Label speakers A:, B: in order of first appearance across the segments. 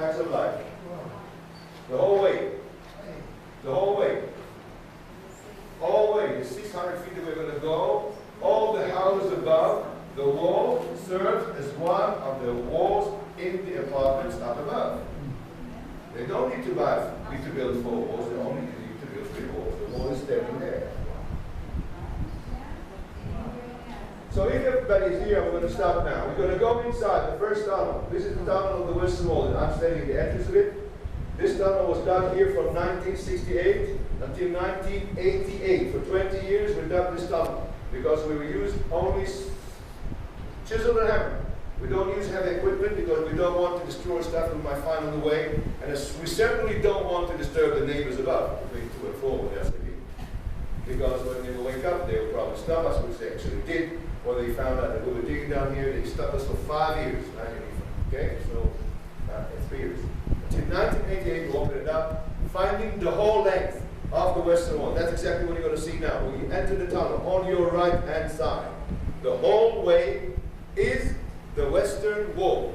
A: facts of life. The whole way. The whole way. All the way. The 600 feet that we're going to go. All the houses above. The wall serves as one of the walls in the apartments up above. They don't need to build 4 walls. They only need to build 3 walls. The wall is standing there. So if everybody's here, we're going to start now. We're going to go inside the first tunnel. This is the tunnel of the Western Wall, and I'm standing at the entrance of it. This tunnel was done here from 1968 until 1988. For 20 years we dug this tunnel because we used only chisel and hammer. We don't use heavy equipment because we don't want to destroy stuff we might find on the way, and we certainly don't want to disturb the neighbors above, between 2 and 4 when that's the key. Because when they will wake up, they will probably stop us, which they actually did. Or they found out that we were digging down here, they stopped us for 5 years. Okay, so 3 years. Until 1988, we opened it up, finding the whole length of the Western Wall. That's exactly what you're going to see now. When you enter the tunnel, on your right-hand side, the whole way is the Western Wall.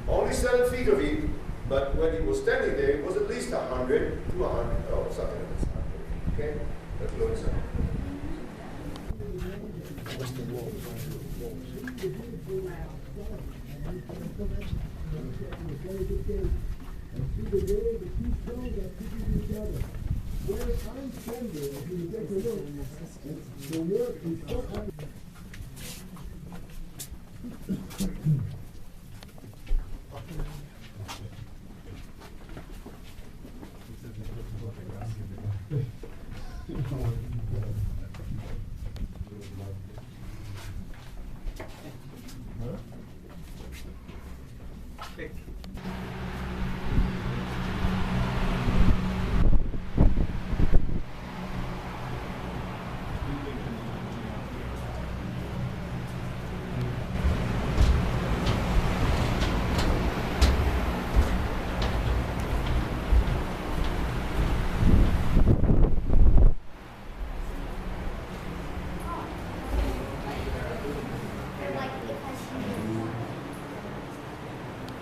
A: Only 7 feet of it, but when he was standing there, it was at least 100 to 100, oh, something like this. Okay, let's go inside. Western Wall.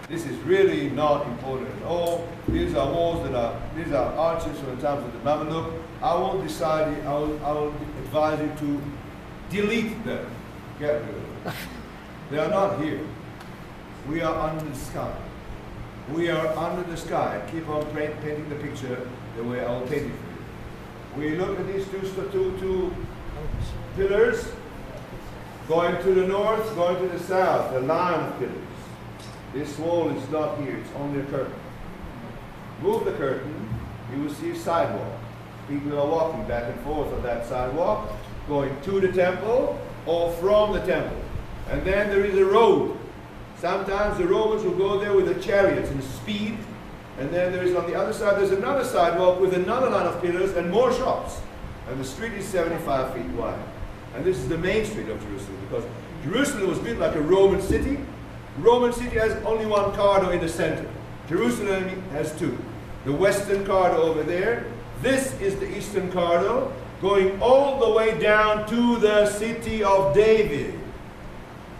A: This is really not important at all. These are walls these are arches from the times of the Mameluke. I will advise you to delete them. Get rid of them. They are not here. We are under the sky. We are under the sky. Keep on painting the picture the way I will paint it for you. We look at these two pillars, going to the north, going to the south, the line of pillars. This wall is not here, it's only a curtain. Move the curtain, you will see a sidewalk. People are walking back and forth on that sidewalk, going to the temple or from the temple. And then there is a road. Sometimes the Romans will go there with the chariots and speed. And then there is on the other side, there's another sidewalk with another line of pillars and more shops. And the street is 75 feet wide. And this is the main street of Jerusalem, because Jerusalem was built like a Roman city. Roman city has only one corridor in the center. Jerusalem has 2. The western corridor over there. This is the eastern corridor, going all the way down to the city of David.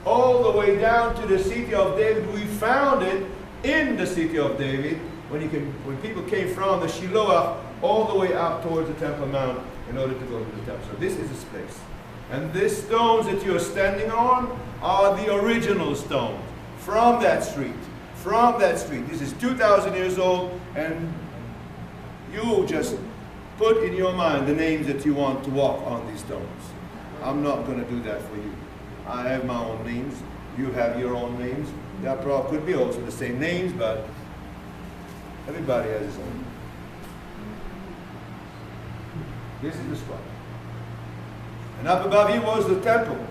A: All the way down to the city of David. We found it in the city of David when people came from the Shiloah all the way up towards the Temple Mount in order to go to the temple. So this is this place. And these stones that you're standing on are the original stones from that street. From that street. This is 2,000 years old, and you just put in your mind the names that you want to walk on these stones. I'm not going to do that for you. I have my own names. You have your own names. There probably could be also the same names, but everybody has his own. This is the spot. And up above here was the temple.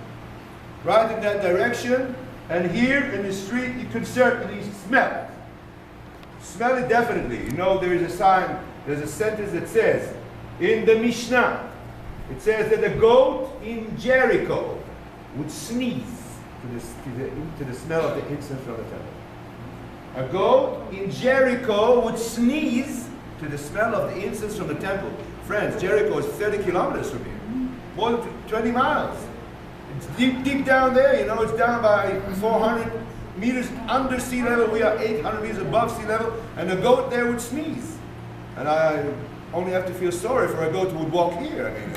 A: Right in that direction. And here in the street, you could certainly smell it. Smell it definitely. You know, there is a sign, there's a sentence that says, in the Mishnah, it says that a goat in Jericho would sneeze to the smell of the incense from the temple. A goat in Jericho would sneeze to the smell of the incense from the temple. Friends, Jericho is 30 kilometers from here. More than 20 miles. It's deep down there, you know, it's down by 400 meters under sea level. We are 800 meters above sea level, and a goat there would sneeze. And I only have to feel sorry for a goat who would walk here. I mean,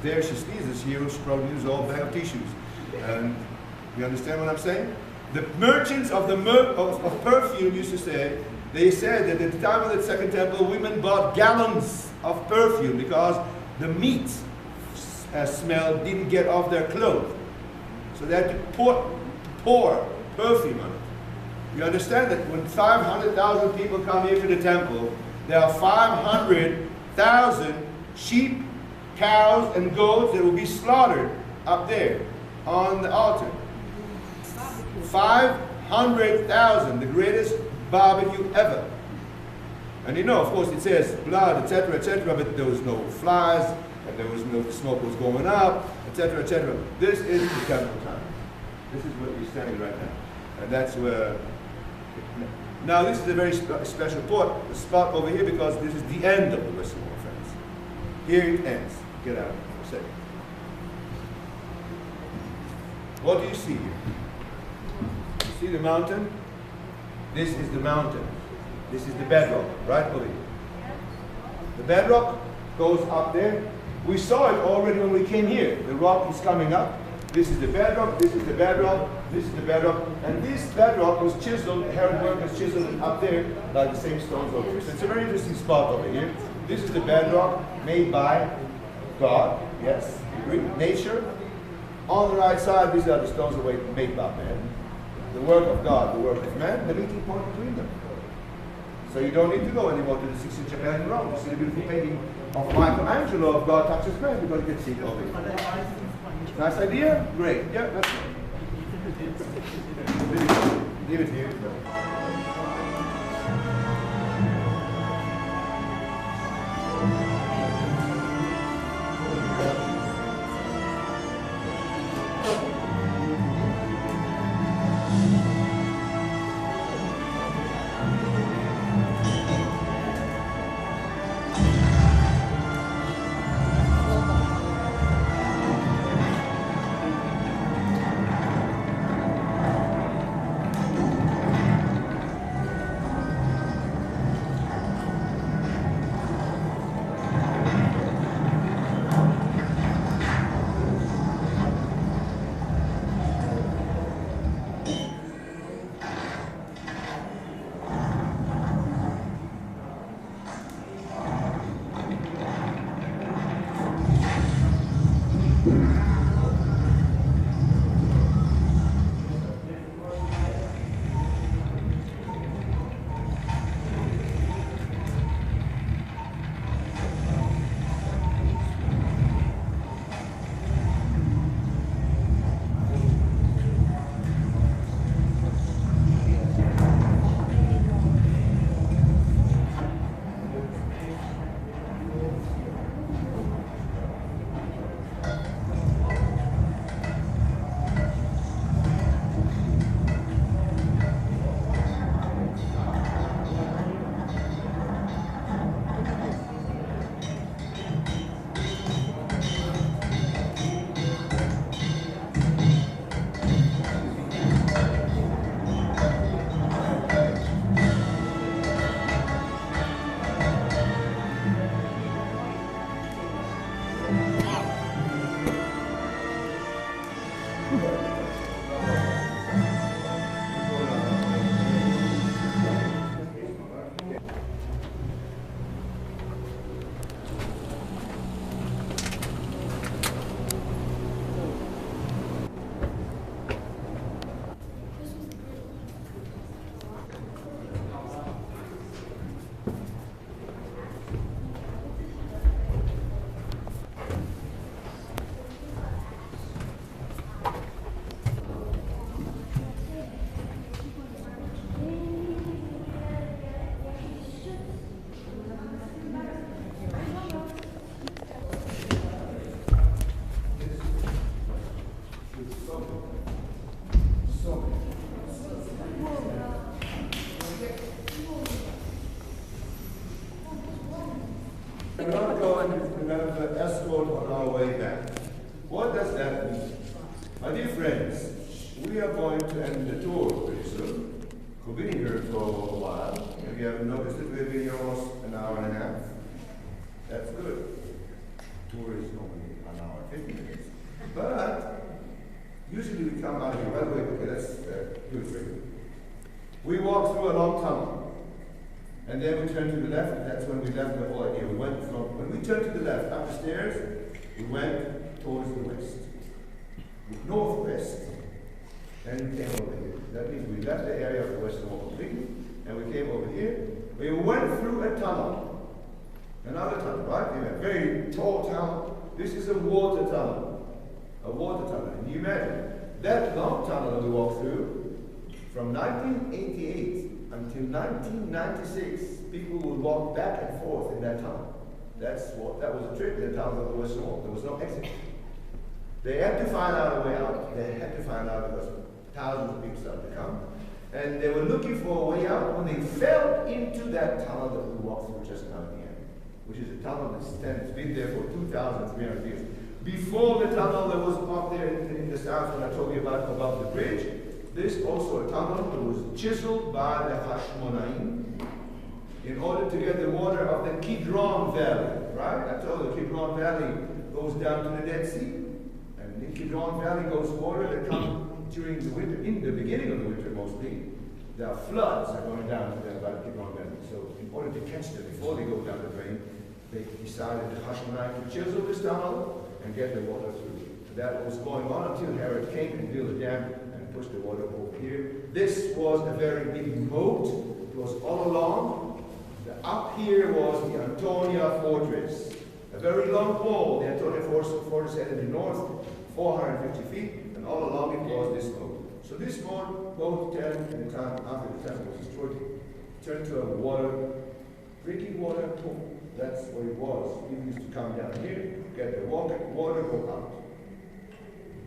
A: there she sneezes, here she probably uses all bag of tissues. And you understand what I'm saying? The merchants of perfume used to say, they said that at the time of the Second Temple, women bought gallons of perfume because the meat smell didn't get off their clothes. So they had to pour perfume on it. You understand that when 500,000 people come here to the temple, there are 500,000 sheep, cows, and goats that will be slaughtered up there on the altar. 500,000, the greatest barbecue ever. And you know, of course, it says blood, etc., etc., but there was no flies, and there was no smoke was going up, etc., etc. This is the temple time. This is where we're standing right now, and that's where. Now, this is a very special spot over here because this is the end of the Westmauer fence. Here it ends. Get out for a second. What do you see here? You see the mountain? This is the mountain. This is the bedrock, right over here. The bedrock goes up there. We saw it already when we came here. The rock is coming up. This is the bedrock, this is the bedrock, this is the bedrock, and this bedrock was chiseled, Herod work was chiseled up there, like the same stones over here. So it's a very interesting spot over here. This is the bedrock made by God, yes, nature. On the right side, these are the stones that were made by man. The work of God, the work of man, the meeting point between them. So you don't need to go anymore to the 16th Japan in Rome. You see the beautiful painting of Michelangelo of God touches man, because you can see it over here. Nice idea? Great. Yeah, that's right. Leave it here. are going to end the tour pretty soon. We've been here for a while. If you haven't noticed it, we've been here almost an hour and a half. That's good. Tour is normally an hour and 50 minutes. But usually we come out here. By the way, okay, let's do it for you. We walked through a long tunnel, and then we turned to the left, and that's when we left the whole idea. When we turned to the left, up the stairs, we went towards the west. Northwest, and we came over here. That means we left the area of the Western Wall completely, and we came over here. We went through a tunnel, another tunnel, right? In a very tall tunnel. This is a water tunnel, And you imagine that long tunnel that we walked through, from 1988 until 1996, people would walk back and forth in that tunnel. That was a trip in the tunnel of the Western Wall. There was no exit. They had to find out a way out. They had to find out because thousands of people started to come. And they were looking for a way out when they fell into that tunnel that we walked through just now at the end, which is a tunnel that's been there for 2,300 years. Before the tunnel that was up there in the south when I told you about above the bridge, there's also a tunnel that was chiseled by the Hashmonaim in order to get the water of the Kidron Valley, right? I told you the Kidron Valley goes down to the Dead Sea. And in Kidron Valley goes water that comes during the winter, in the beginning of the winter mostly. There are floods that are going down to the Kidron Valley. So in order to catch them before they go down the drain, they decided the Hashmonaim to chisel this tunnel and get the water through. That was going on until Herod came and built a dam and pushed the water over here. This was a very big moat. It was all along. Up here was the Antonia Fortress, a very long wall. The Antonia Fortress had in the north 450 feet, and all along it was this moat. So this moat, both turned in the time after the temple was destroyed, turned to a drinking water pool. That's what it was. People used to come down here, get the water, go out.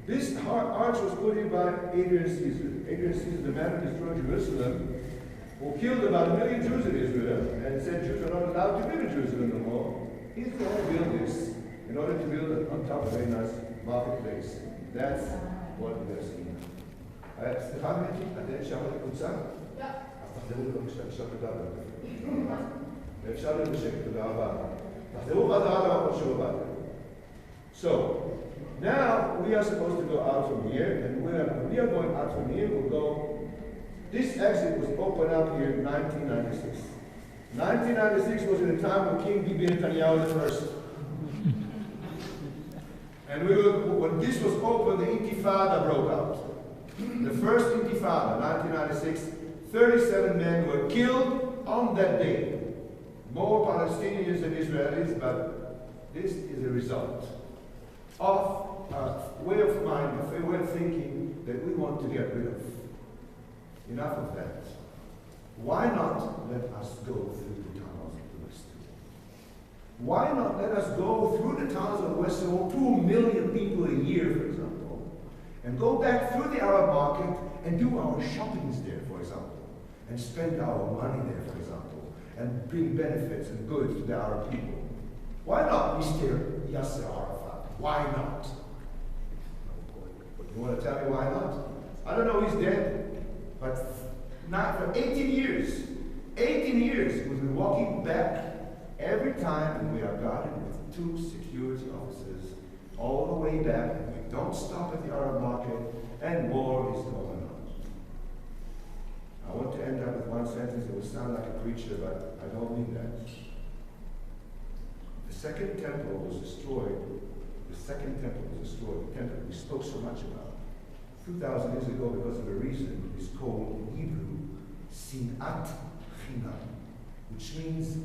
A: This arch was put in by Adrian Caesar. Adrian Caesar, the man who destroyed Jerusalem, who killed about 1 million Jews in Israel and said Jews are not allowed to live in Jerusalem no more. He's going to build this in order to build it on top of a very nice marketplace. That's what we are seeing. סליחה מתי, אתם שם לקבוצה? לא. אז תחזרו בבקשה, אפשר תודה רבה. ואפשר להיות בשקט, תודה רבה. תחזרו חזרה למקום שבאתם. So, now we are supposed to go out from here, and when we are going out from here, we'll go. This exit was opened up here in 1996. 1996 was in the time when King Bibi Netanyahu I. And when this was opened, the Intifada broke out. The first Intifada, 1996, 37 men were killed on that day. More Palestinians than Israelis, but this is a result of a way of mind, a way of thinking that we want to get rid of. Enough of that. Why not let us go through the tunnels of the Western Wall? Why not let us go through the tunnels of the Western Wall, 2 million people a year, for example, and go back through the Arab market and do our shoppings there, for example, and spend our money there, for example, and bring benefits and goods to the Arab people? Why not, Mr. Yasser Arafat? Why not? You want to tell me why not? I don't know, he's dead. But not for 18 years, we've been walking back every time, and we are guarded with 2 security officers all the way back, and we don't stop at the Arab market, and war is going on. I want to end up with one sentence that will sound like a preacher, but I don't mean that. The second temple was destroyed. The temple we spoke so much about 2,000 years ago because of a reason is called in Hebrew Sinat Chinam, which means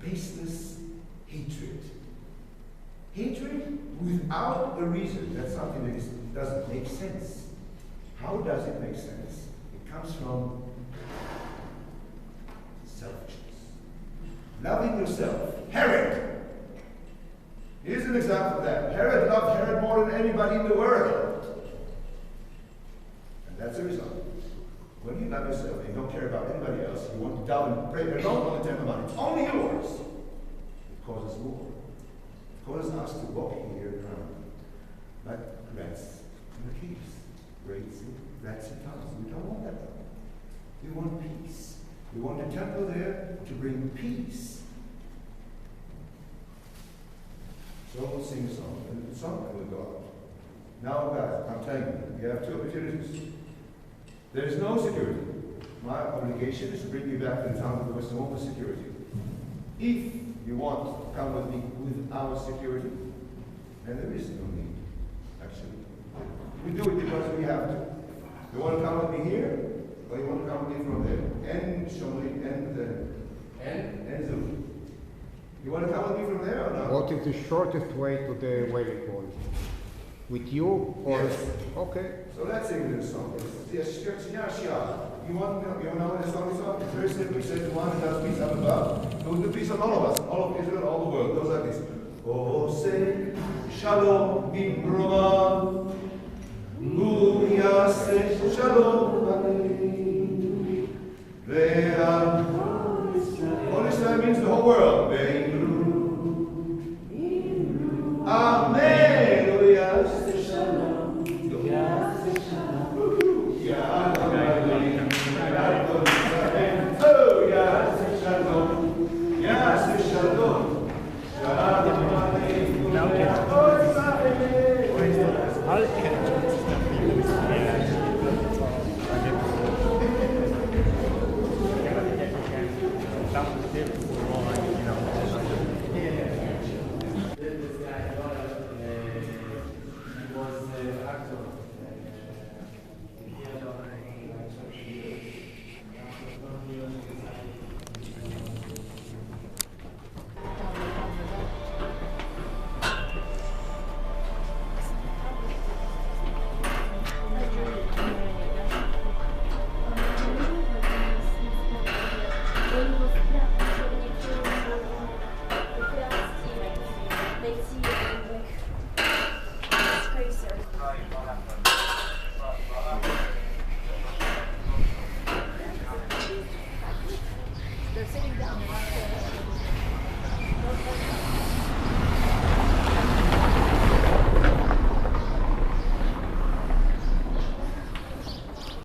A: baseless hatred. Hatred without a reason. That's something that doesn't make sense. How does it make sense? It comes from selfishness. Loving yourself. Herod. Here's an example of that. Herod loved Herod more than anybody in the world. That's the result. When you love yourself and you don't care about anybody else, you want to doubt and pray, you don't want to tell about it. It's only yours. It causes war. It causes us to walk here around like rats in the caves,
B: rats and tunnels. We don't want that. We want peace. We want a temple there to bring peace. So we'll sing a song, and the song will go out. Now, guys, I'm telling you, you have two opportunities. There is no security. My obligation is to bring you back to the town of Westmauer for security. If you want to come with me with our security, then there is no need, actually. We do it because we have to. You want to come with me here, or you want to come with me from there? And Shomli, and Zulu. You want to come with me from there or not?
C: What is the shortest way to the wailing wall? With you or?
B: Yes.
A: Okay. So let's sing this song. You know the song is on? It's very simple. It says one and does peace up above. So the peace on all of us, all of Israel, all the world. Goes like this. Oh, say Shalom Bimroma. Shalom